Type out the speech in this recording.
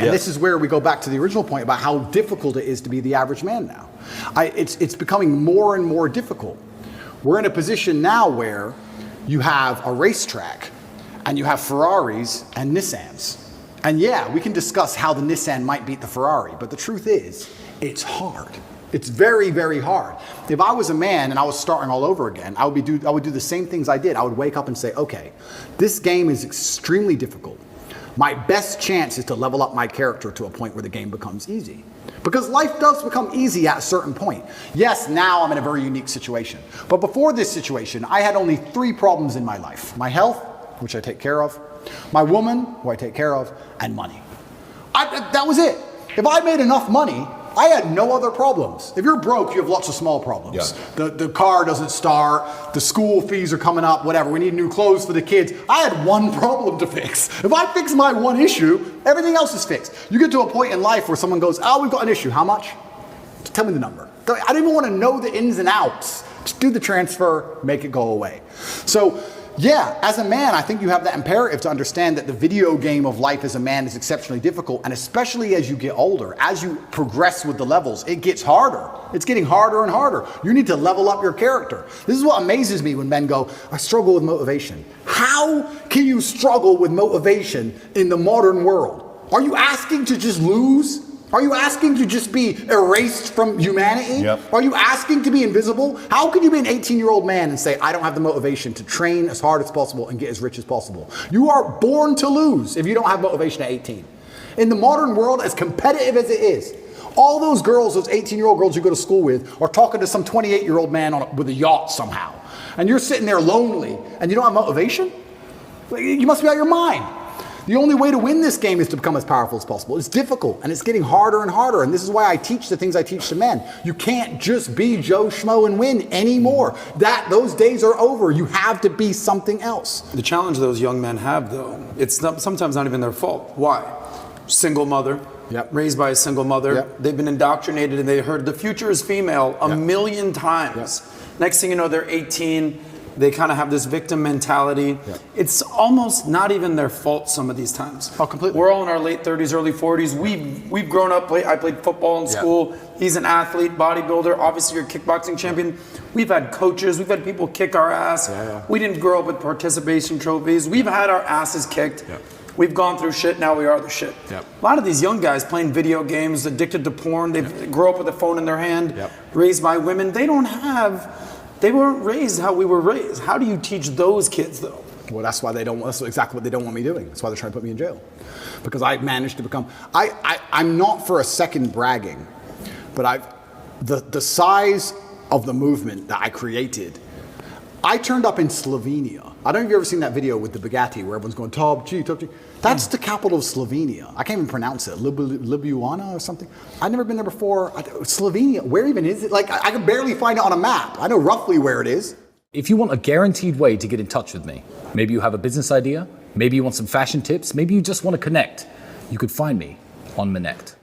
And this is where we go back to the original point about how difficult it is to be the average man now. It's becoming more and more difficult. We're in a position now where you have a racetrack and you have Ferraris and Nissans. And yeah, we can discuss how the Nissan might beat the Ferrari, but the truth is, it's hard. It's very, very hard. If I was a man and I was starting all over again, I would do the same things I did. I would wake up and say, okay, this game is extremely difficult. My best chance is to level up my character to a point where the game becomes easy. Because life does become easy at a certain point. Yes, now I'm in a very unique situation. But before this situation, I had only 3 problems in my life. My health, which I take care of, my woman, who I take care of, and money. That was it. If I made enough money, I had no other problems. If you're broke, you have lots of small problems. Yeah. The car doesn't start, the school fees are coming up, whatever, we need new clothes for the kids. I had one problem to fix. If I fix my one issue, everything else is fixed. You get to a point in life where someone goes, oh, we've got an issue, how much? Just tell me the number. I don't even want to know the ins and outs. Just do the transfer, make it go away. So, yeah, as a man, I think you have that imperative to understand that the video game of life as a man is exceptionally difficult, and especially as you get older, as you progress with the levels, it gets harder. It's getting harder and harder. You need to level up your character. This is what amazes me when men go, I struggle with motivation. How can you struggle with motivation in the modern world? Are you asking to just lose? Are you asking to just be erased from humanity? Yep. Are you asking to be invisible? How can you be an 18-year-old man and say, I don't have the motivation to train as hard as possible and get as rich as possible? You are born to lose if you don't have motivation at 18. In the modern world, as competitive as it is, all those girls, those 18-year-old girls you go to school with, are talking to some 28-year-old man with a yacht somehow. And you're sitting there lonely and you don't have motivation? You must be out of your mind. The only way to win this game is to become as powerful as possible. It's difficult, and it's getting harder and harder, and this is why I teach the things I teach to men. You can't just be Joe Schmo and win anymore. Those days are over. You have to be something else. The challenge those young men have, though, it's sometimes not even their fault. Why? Single mother, raised by a single mother. They've been indoctrinated, and they heard the future is female a million times. Next thing you know, they're 18. They kind of have this victim mentality. It's almost not even their fault some of these times. Oh, completely. We're all in our late 30s, early 40s. We've grown up. I played football in school. He's an athlete, bodybuilder. Obviously, you're a kickboxing champion. We've had coaches. We've had people kick our ass. We didn't grow up with participation trophies. We've had our asses kicked. We've gone through shit. Now we are the shit. A lot of these young guys playing video games, addicted to porn. They grow up with a phone in their hand, raised by women. They weren't raised how we were raised. How do you teach those kids, though? Well, that's exactly what they don't want me doing. That's why they're trying to put me in jail. Because I managed to become, I'm not for a second bragging, but the size of the movement that I created, I turned up in Slovenia. I don't know if you've ever seen that video with the Bugatti where everyone's going, top G, top G. That's the capital of Slovenia. I can't even pronounce it. Ljubljana or something. I've never been there before. Slovenia, where even is it? Like, I can barely find it on a map. I know roughly where it is. If you want a guaranteed way to get in touch with me, maybe you have a business idea, maybe you want some fashion tips, maybe you just want to connect, you could find me on Manect.